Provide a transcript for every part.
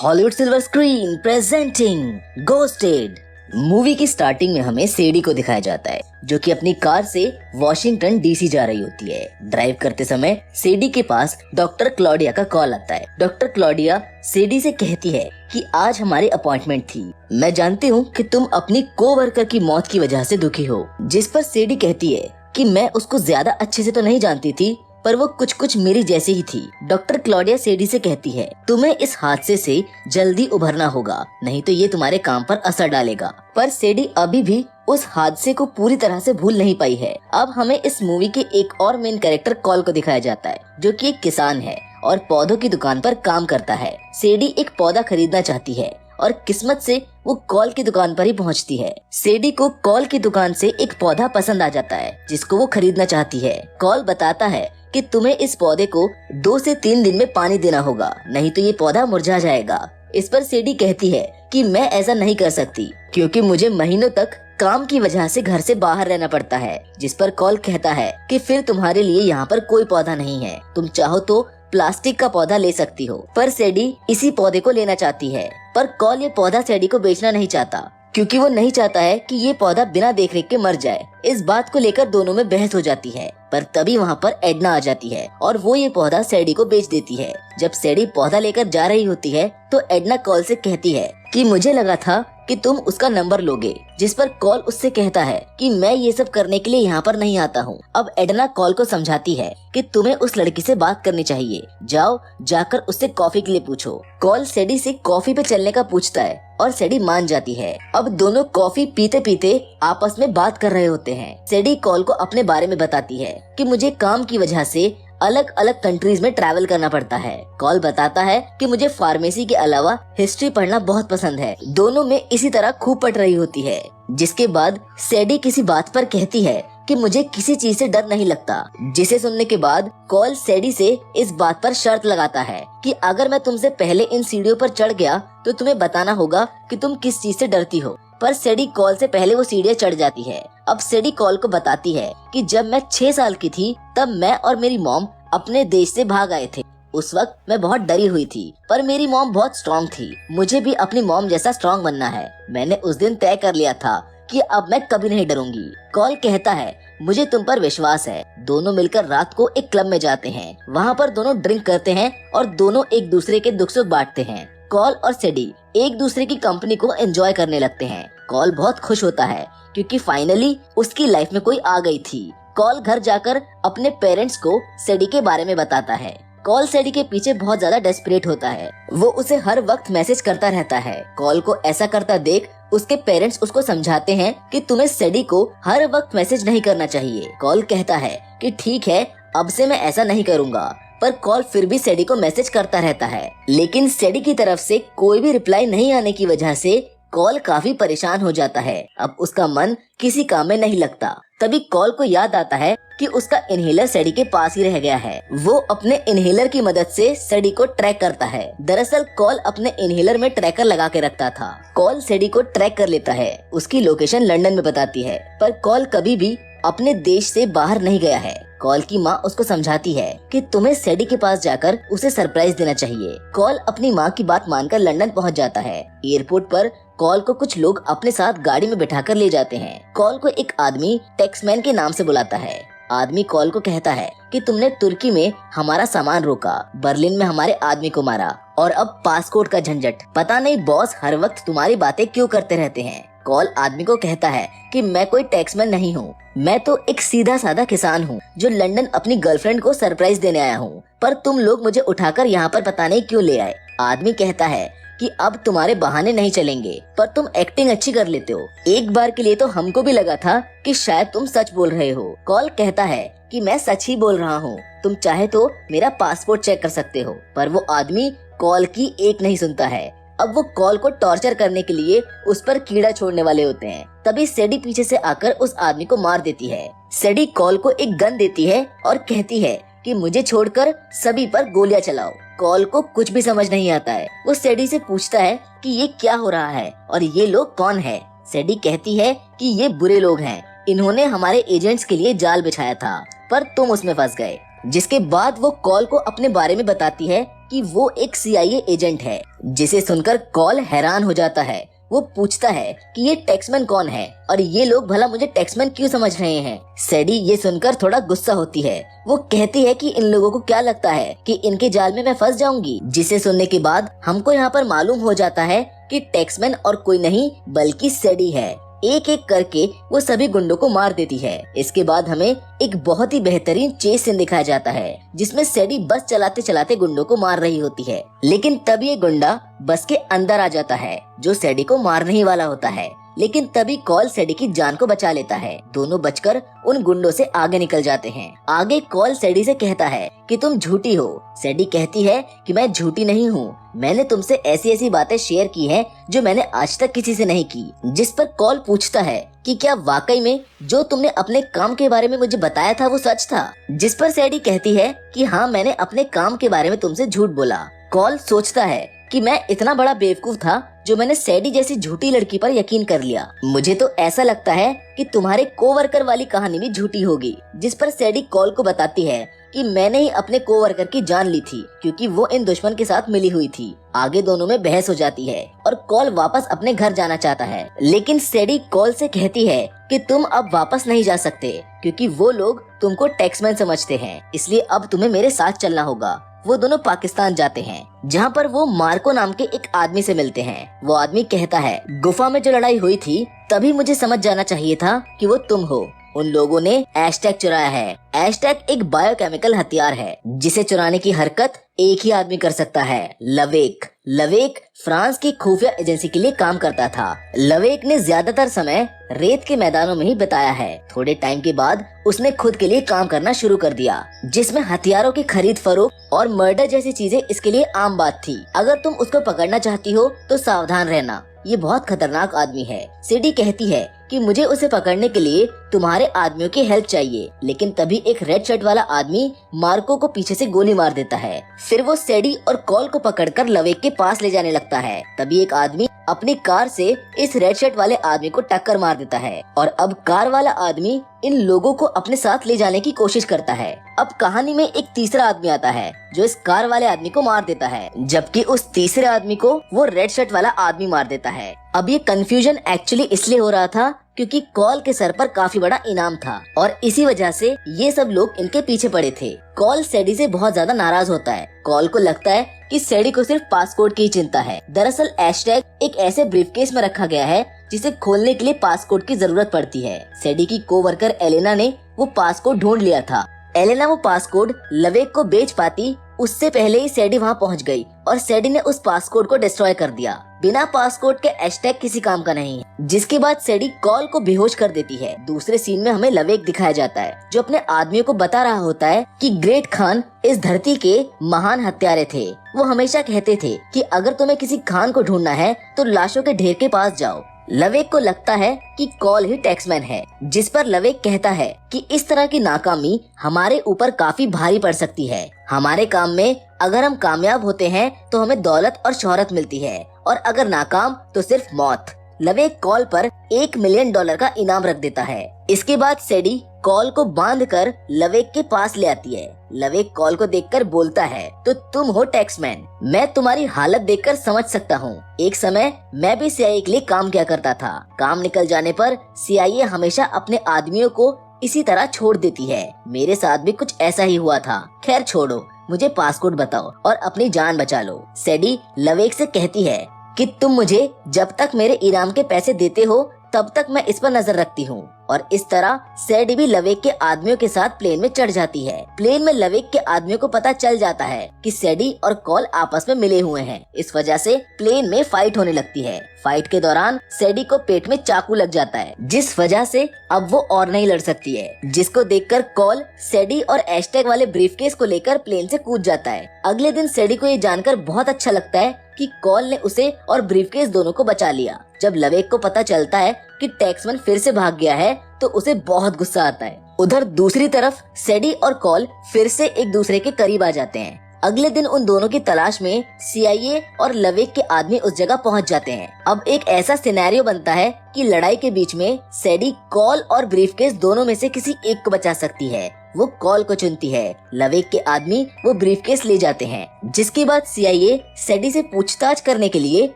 Hollywood silver screen presenting ghosted. Movie की starting में हमें सेडी को दिखाया जाता है जो कि अपनी कार से वॉशिंगटन डीसी जा रही होती है। ड्राइव करते समय सेडी के पास डॉक्टर क्लॉडिया का कॉल आता है। डॉक्टर क्लॉडिया सेडी से कहती है कि आज हमारी अपॉइंटमेंट थी। मैं जानती हूँ कि तुम अपनी कोवर्कर की मौत की वजह से दुखी हो। जिस पर सेडी कहती है कि मैं उसको ज्यादा अच्छे से तो नहीं जानती थी, पर वो कुछ कुछ मेरी जैसी ही थी। डॉक्टर क्लॉडिया सेडी से कहती है, तुम्हें इस हादसे से जल्दी उभरना होगा, नहीं तो ये तुम्हारे काम पर असर डालेगा। पर सेडी अभी भी उस हादसे को पूरी तरह से भूल नहीं पाई है। अब हमें इस मूवी के एक और मेन कैरेक्टर कॉल को दिखाया जाता है जो कि एक किसान है और पौधों की दुकान पर काम करता है। सेडी एक पौधा खरीदना चाहती है और किस्मत से वो कॉल की दुकान पर ही पहुंचती है। सेडी को कॉल की दुकान से एक पौधा पसंद आ जाता है जिसको वो खरीदना चाहती है। कॉल बताता है कि तुम्हें इस पौधे को 2 से 3 दिन में पानी देना होगा, नहीं तो ये पौधा मुरझा जाएगा। इस पर सेडी कहती है कि मैं ऐसा नहीं कर सकती क्योंकि मुझे महीनों तक काम की वजह से घर से बाहर रहना पड़ता है। जिस पर कॉल कहता है कि फिर तुम्हारे लिए यहाँ पर कोई पौधा नहीं है, तुम चाहो तो प्लास्टिक का पौधा ले सकती हो। पर सेडी इसी पौधे को लेना चाहती है, पर कॉल ये पौधा सेडी को बेचना नहीं चाहता क्योंकि वो नहीं चाहता है कि ये पौधा बिना देखरेख के मर जाए। इस बात को लेकर दोनों में बहस हो जाती है, पर तभी वहाँ पर एडना आ जाती है और वो ये पौधा सेडी को बेच देती है। जब सेडी पौधा लेकर जा रही होती है तो एडना कॉल से कहती है कि मुझे लगा था कि तुम उसका नंबर लोगे। जिस पर कॉल उससे कहता है कि मैं ये सब करने के लिए यहाँ पर नहीं आता हूँ। अब एडना कॉल को समझाती है कि तुम्हें उस लड़की से बात करनी चाहिए, जाओ जाकर उससे कॉफी के लिए पूछो। कॉल सेडी से कॉफी पे चलने का पूछता है और सेडी मान जाती है। अब दोनों कॉफी पीते पीते आपस में बात कर रहे होते हैं। सेडी कॉल को अपने बारे में बताती है कि मुझे काम की वजह से अलग अलग कंट्रीज में ट्रैवल करना पड़ता है। कॉल बताता है कि मुझे फार्मेसी के अलावा हिस्ट्री पढ़ना बहुत पसंद है। दोनों में इसी तरह खूब पट रही होती है। जिसके बाद सेडी किसी बात पर कहती है कि मुझे किसी चीज से डर नहीं लगता, जिसे सुनने के बाद कॉल सेडी से इस बात पर शर्त लगाता है कि अगर मैं तुमसे पहले इन सीढ़ियों पर चढ़ गया तो तुम्हें बताना होगा कि तुम किस चीज से डरती हो। पर सेडी कॉल से पहले वो सीढ़ियाँ चढ़ जाती है। अब सेडी कॉल को बताती है कि जब मैं 6 साल की थी तब मैं और मेरी मॉम अपने देश से भाग आए थे। उस वक्त मैं बहुत डरी हुई थी, पर मेरी मॉम बहुत स्ट्रॉन्ग थी। मुझे भी अपनी मॉम जैसा स्ट्रॉन्ग बनना है। मैंने उस दिन तय कर लिया था कि अब मैं कभी नहीं डरूंगी। कॉल कहता है मुझे तुम पर विश्वास है। दोनों मिलकर रात को एक क्लब में जाते हैं। वहाँ पर दोनों ड्रिंक करते हैं और दोनों एक दूसरे के दुख सुख बांटते हैं। कॉल और सेडी एक दूसरे की कंपनी को एंजॉय करने लगते हैं। कॉल बहुत खुश होता है क्योंकि फाइनली उसकी लाइफ में कोई आ गई थी। कॉल घर जाकर अपने पेरेंट्स को सेडी के बारे में बताता है। कॉल सेडी के पीछे बहुत ज्यादा डेस्परेट होता है। वो उसे हर वक्त मैसेज करता रहता है। कॉल को ऐसा करता देख उसके पेरेंट्स उसको समझाते हैं कि तुम्हें सेडी को हर वक्त मैसेज नहीं करना चाहिए। कॉल कहता है कि ठीक है, अब से मैं ऐसा नहीं करूँगा। पर कॉल फिर भी सेडी को मैसेज करता रहता है, लेकिन सेडी की तरफ से कोई भी रिप्लाई नहीं आने की वजह से कॉल काफी परेशान हो जाता है। अब उसका मन किसी काम में नहीं लगता। तभी कॉल को याद आता है कि उसका इनहेलर सेडी के पास ही रह गया है। वो अपने इनहेलर की मदद से सेडी को ट्रैक करता है। दरअसल कॉल अपने इनहेलर में ट्रैकर लगा के रखता था। कॉल सेडी को ट्रैक कर लेता है। उसकी लोकेशन लंदन में बताती है, पर कॉल कभी भी अपने देश से बाहर नहीं गया है। कॉल की माँ उसको समझाती है कि तुम्हें सेडी के पास जाकर उसे सरप्राइज देना चाहिए। कॉल अपनी माँ की बात मानकर लंदन पहुँच जाता है। एयरपोर्ट पर कॉल को कुछ लोग अपने साथ गाड़ी में बिठाकर ले जाते हैं। कॉल को एक आदमी टैक्समैन के नाम से बुलाता है। आदमी कॉल को कहता है कि तुमने तुर्की में हमारा सामान रोका, बर्लिन में हमारे आदमी को मारा और अब पासपोर्ट का झंझट। पता नहीं बॉस हर वक्त तुम्हारी बातें क्यों करते रहते हैं। कॉल आदमी को कहता है कि मैं कोई टैक्समैन नहीं हूँ, मैं तो एक सीधा साधा किसान हूँ जो लंदन अपनी गर्लफ्रेंड को सरप्राइज देने आया हूँ, पर तुम लोग मुझे उठाकर यहाँ पर पता नहीं क्यों ले आए। आदमी कहता है कि अब तुम्हारे बहाने नहीं चलेंगे, पर तुम एक्टिंग अच्छी कर लेते हो। एक बार के लिए तो हमको भी लगा था कि शायद तुम सच बोल रहे हो। कॉल कहता है कि मैं सच ही बोल रहा हूँ, तुम चाहे तो मेरा पासपोर्ट चेक कर सकते हो। पर वो आदमी कॉल की एक नहीं सुनता है। अब वो कॉल को टॉर्चर करने के लिए उस पर कीड़ा छोड़ने वाले होते हैं। तभी सेडी पीछे से आकर उस आदमी को मार देती है। सेडी कॉल को एक गन देती है और कहती है कि मुझे छोड़कर सभी पर गोलियां चलाओ। कॉल को कुछ भी समझ नहीं आता है। वो सेडी से पूछता है कि ये क्या हो रहा है और ये लोग कौन है। सेडी कहती है कि ये बुरे लोग हैं, इन्होंने हमारे एजेंट्स के लिए जाल बिछाया था, पर तुम उसमें फंस गए। जिसके बाद वो कॉल को अपने बारे में बताती है कि वो एक CIA एजेंट है, जिसे सुनकर कॉल हैरान हो जाता है। वो पूछता है कि ये टैक्समैन कौन है और ये लोग भला मुझे टैक्समैन क्यों समझ रहे हैं। सैडी ये सुनकर थोड़ा गुस्सा होती है। वो कहती है कि इन लोगों को क्या लगता है कि इनके जाल में मैं फंस जाऊंगी, जिसे सुनने के बाद हमको यहाँ पर मालूम हो जाता है कि टैक्समैन और कोई नहीं बल्कि सैडी है। एक एक करके वो सभी गुंडों को मार देती है। इसके बाद हमें एक बहुत ही बेहतरीन चेस सीन दिखाया जाता है, जिसमें सैडी बस चलाते चलाते गुंडों को मार रही होती है। लेकिन तब ये गुंडा बस के अंदर आ जाता है, जो सैडी को मारने ही वाला होता है। लेकिन तभी कॉल सैडी की जान को बचा लेता है। दोनों बचकर उन गुंडों से आगे निकल जाते हैं। आगे कॉल सैडी से कहता है कि तुम झूठी हो। सैडी कहती है कि मैं झूठी नहीं हूँ, मैंने तुमसे ऐसी ऐसी बातें शेयर की हैं जो मैंने आज तक किसी से नहीं की। जिस पर कॉल पूछता है कि क्या वाकई में जो तुमने अपने काम के बारे में मुझे बताया था वो सच था। जिस पर सैडी कहती है कि हाँ, मैंने अपने काम के बारे में तुमसे झूठ बोला। कॉल सोचता है कि मैं इतना बड़ा बेवकूफ था जो मैंने सैडी जैसी झूठी लड़की पर यकीन कर लिया। मुझे तो ऐसा लगता है कि तुम्हारे कोवर्कर वाली कहानी भी झूठी होगी। जिस पर सैडी कॉल को बताती है कि मैंने ही अपने कोवर्कर की जान ली थी, क्योंकि वो इन दुश्मन के साथ मिली हुई थी। आगे दोनों में बहस हो जाती है और कॉल वापस अपने घर जाना चाहता है। लेकिन सैडी कॉल से कहती है कि तुम अब वापस नहीं जा सकते, क्योंकि वो लोग तुमको टैक्समैन समझते हैं, इसलिए अब तुम्हें मेरे साथ चलना होगा। वो दोनों पाकिस्तान जाते हैं, जहाँ पर वो मार्को नाम के एक आदमी से मिलते हैं। वो आदमी कहता है, गुफा में जो लड़ाई हुई थी तभी मुझे समझ जाना चाहिए था कि वो तुम हो। उन लोगों ने एशटैग चुराया है। एशटैग एक बायोकेमिकल हथियार है, जिसे चुराने की हरकत एक ही आदमी कर सकता है, लवेक। लवेक फ्रांस की खुफिया एजेंसी के लिए काम करता था। लवेक ने ज्यादातर समय रेत के मैदानों में ही बिताया है। थोड़े टाइम के बाद उसने खुद के लिए काम करना शुरू कर दिया, जिसमें हथियारों की खरीद फरोख्त और मर्डर जैसी चीजें इसके लिए आम बात थी। अगर तुम उसको पकड़ना चाहती हो तो सावधान रहना, ये बहुत खतरनाक आदमी है। सैडी कहती है कि मुझे उसे पकड़ने के लिए तुम्हारे आदमियों की हेल्प चाहिए। लेकिन तभी एक रेड शर्ट वाला आदमी मार्को को पीछे से गोली मार देता है। फिर वो सैडी और कॉल को पकड़कर लवेक के पास ले जाने लगता है। तभी एक आदमी अपनी कार से इस रेड शर्ट वाले आदमी को टक्कर मार देता है और अब कार वाला आदमी इन लोगों को अपने साथ ले जाने की कोशिश करता है। अब कहानी में एक तीसरा आदमी आता है जो इस कार वाले आदमी को मार देता है, जबकि उस तीसरे आदमी को वो रेड शर्ट वाला आदमी मार देता है। अब ये कंफ्यूजन एक्चुअली इसलिए हो रहा था क्योंकि कॉल के सर पर काफी बड़ा इनाम था और इसी वजह से ये सब लोग इनके पीछे पड़े थे। कॉल सैडी से बहुत ज्यादा नाराज होता है। कॉल को लगता है कि सैडी को सिर्फ पासपोर्ट की चिंता है। दरअसल एशटैग एक ऐसे ब्रीफकेस में रखा गया है जिसे खोलने के लिए पासपोर्ट की जरूरत पड़ती है। सैडी की कोवर्कर एलेना ने वो पासपोर्ट ढूंढ लिया था। एलेना वो पासपोर्ट लवेक को बेच पाती उससे पहले ही सैडी वहाँ पहुँच गई और सैडी ने उस पासपोर्ट को डिस्ट्रॉय कर दिया। बिना पासपोर्ट के एशटैग किसी काम का नहीं है। जिसके बाद सैडी कॉल को बेहोश कर देती है। दूसरे सीन में हमें लवेक दिखाया जाता है, जो अपने आदमियों को बता रहा होता है कि ग्रेट खान इस धरती के महान हत्यारे थे। वो हमेशा कहते थे कि अगर तुम्हें किसी खान को ढूंढना है तो लाशों के ढेर के पास जाओ। लवेक को लगता है कि कॉल ही टैक्समैन है, जिस पर लवेक कहता है कि इस तरह की नाकामी हमारे ऊपर काफी भारी पड़ सकती है। हमारे काम में अगर हम कामयाब होते हैं तो हमें दौलत और शोहरत मिलती है और अगर नाकाम तो सिर्फ मौत। लवेक कॉल पर $1 मिलियन का इनाम रख देता है। इसके बाद सैडी कॉल को बांधकर लवेक के पास ले आती है। लवेक कॉल को देखकर बोलता है, तो तुम हो टैक्समैन, मैं तुम्हारी हालत देखकर समझ सकता हूँ। एक समय मैं भी CIA के लिए काम किया करता था। काम निकल जाने पर CIA हमेशा अपने आदमियों को इसी तरह छोड़ देती है। मेरे साथ भी कुछ ऐसा ही हुआ था। खैर छोड़ो, मुझे पासपोर्ट बताओ और अपनी जान बचा लो। सैडी लवेक से कहती है कि तुम मुझे जब तक मेरे इनाम के पैसे देते हो तब तक मैं इस पर नजर रखती हूँ। और इस तरह सैडी भी लवेक के आदमियों के साथ प्लेन में चढ़ जाती है। प्लेन में लवेक के आदमियों को पता चल जाता है कि सैडी और कॉल आपस में मिले हुए हैं। इस वजह से प्लेन में फाइट होने लगती है। फाइट के दौरान सैडी को पेट में चाकू लग जाता है, जिस वजह से अब वो और नहीं लड़ सकती है। जिसको देखकर कॉल सैडी और एशटैग वाले ब्रीफकेस को लेकर प्लेन से कूद जाता है। अगले दिन सैडी को ये जानकर बहुत अच्छा लगता है कि कॉल ने उसे और ब्रीफकेस दोनों को बचा लिया। जब लवेक को पता चलता है कि टैक्समैन फिर से भाग गया है तो उसे बहुत गुस्सा आता है। उधर दूसरी तरफ सैडी और कॉल फिर से एक दूसरे के करीब आ जाते हैं। अगले दिन उन दोनों की तलाश में CIA और लवेक के आदमी उस जगह पहुंच जाते हैं। अब एक ऐसा सिनेरियो बनता है कि लड़ाई के बीच में सैडी कॉल और ब्रीफकेस दोनों में से किसी एक को बचा सकती है। वो कॉल को चुनती है। लवेक के आदमी वो ब्रीफकेस ले जाते हैं, जिसके बाद CIA सैडी से पूछताछ करने के लिए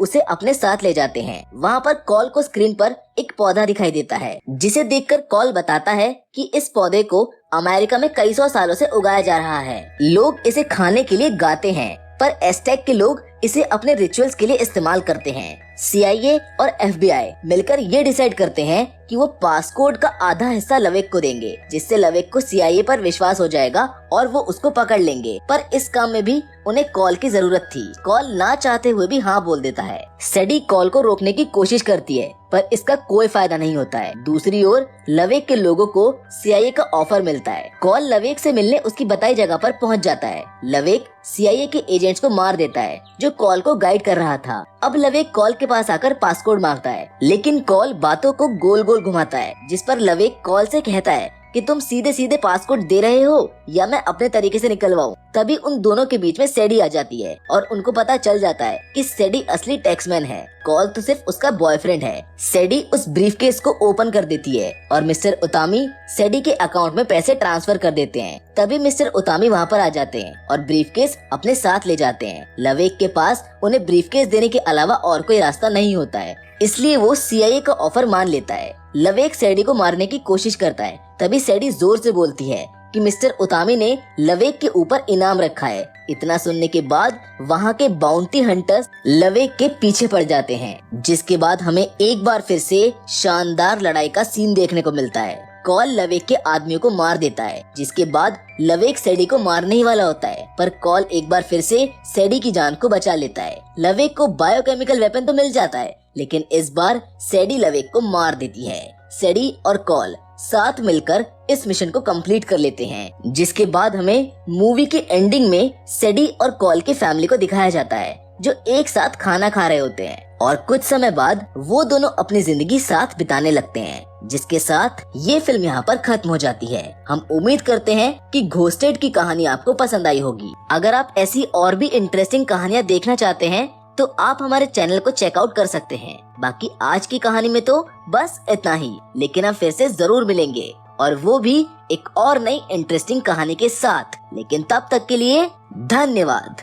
उसे अपने साथ ले जाते हैं। वहाँ पर कॉल को स्क्रीन पर एक पौधा दिखाई देता है, जिसे देखकर कॉल बताता है कि इस पौधे को अमेरिका में कई सौ सालों से उगाया जा रहा है। लोग इसे खाने के लिए गाते हैं, पर एस्टेक के लोग इसे अपने रिचुअल्स के लिए इस्तेमाल करते हैं। CIA और FBI मिलकर ये डिसाइड करते हैं कि वो पासकोड का आधा हिस्सा लवेक को देंगे, जिससे लवेक को CIA पर विश्वास हो जाएगा और वो उसको पकड़ लेंगे। पर इस काम में भी उन्हें कॉल की जरूरत थी। कॉल ना चाहते हुए भी हाँ बोल देता है। सैडी कॉल को रोकने की कोशिश करती है, पर इसका कोई फायदा नहीं होता है। दूसरी ओर लवेक के लोगों को CIA का ऑफर मिलता है। कॉल लवेक से मिलने उसकी बताई जगह पर पहुंच जाता है। लवेक CIA के एजेंट्स को मार देता है जो कॉल को गाइड कर रहा था। अब लवेक कॉल के पास आकर पासकोड मांगता है, लेकिन कॉल बातों को गोल गोल घुमाता है, जिस पर लवेक कॉल से कहता है कि तुम सीधे सीधे पासकोड दे रहे हो या मैं अपने तरीके से निकलवाऊं। तभी उन दोनों के बीच में सैडी आ जाती है और उनको पता चल जाता है कि सैडी असली टैक्समैन है, कॉल तो सिर्फ उसका बॉयफ्रेंड है। सैडी उस ब्रीफकेस को ओपन कर देती है और मिस्टर उतामी सैडी के अकाउंट में पैसे ट्रांसफर कर देते हैं। तभी मिस्टर उतामी वहाँ पर आ जाते हैं और ब्रीफकेस अपने साथ ले जाते हैं। लवेक के पास उन्हें ब्रीफकेस देने के अलावा और कोई रास्ता नहीं होता है, इसलिए वो CIA का ऑफर मान लेता है। लवेक सैडी को मारने की कोशिश करता है। तभी सैडी जोर से बोलती है कि मिस्टर उतामी ने लवेक के ऊपर इनाम रखा है। इतना सुनने के बाद वहाँ के बाउंटी हंटर्स लवेक के पीछे पड़ जाते हैं, जिसके बाद हमें एक बार फिर से शानदार लड़ाई का सीन देखने को मिलता है। कॉल लवेक के आदमियों को मार देता है, जिसके बाद लवेक सैडी को मारने ही वाला होता है, पर कॉल एक बार फिर से सैडी की जान को बचा लेता है। लवेक को बायोकेमिकल वेपन तो मिल जाता है, लेकिन इस बार सैडी लवेक को मार देती है। सैडी और कॉल साथ मिलकर इस मिशन को कंप्लीट कर लेते हैं, जिसके बाद हमें मूवी के एंडिंग में सैडी और कॉल की फैमिली को दिखाया जाता है, जो एक साथ खाना खा रहे होते हैं और कुछ समय बाद वो दोनों अपनी जिंदगी साथ बिताने लगते हैं, जिसके साथ ये फिल्म यहाँ पर खत्म हो जाती है। हम उम्मीद करते हैं कि घोस्टेड की कहानी आपको पसंद आई होगी। अगर आप ऐसी और भी इंटरेस्टिंग कहानियाँ देखना चाहते हैं तो आप हमारे चैनल को चेकआउट कर सकते हैं। बाकी आज की कहानी में तो बस इतना ही, लेकिन हम फिर से जरूर मिलेंगे और वो भी एक और नई इंटरेस्टिंग कहानी के साथ। लेकिन तब तक के लिए धन्यवाद।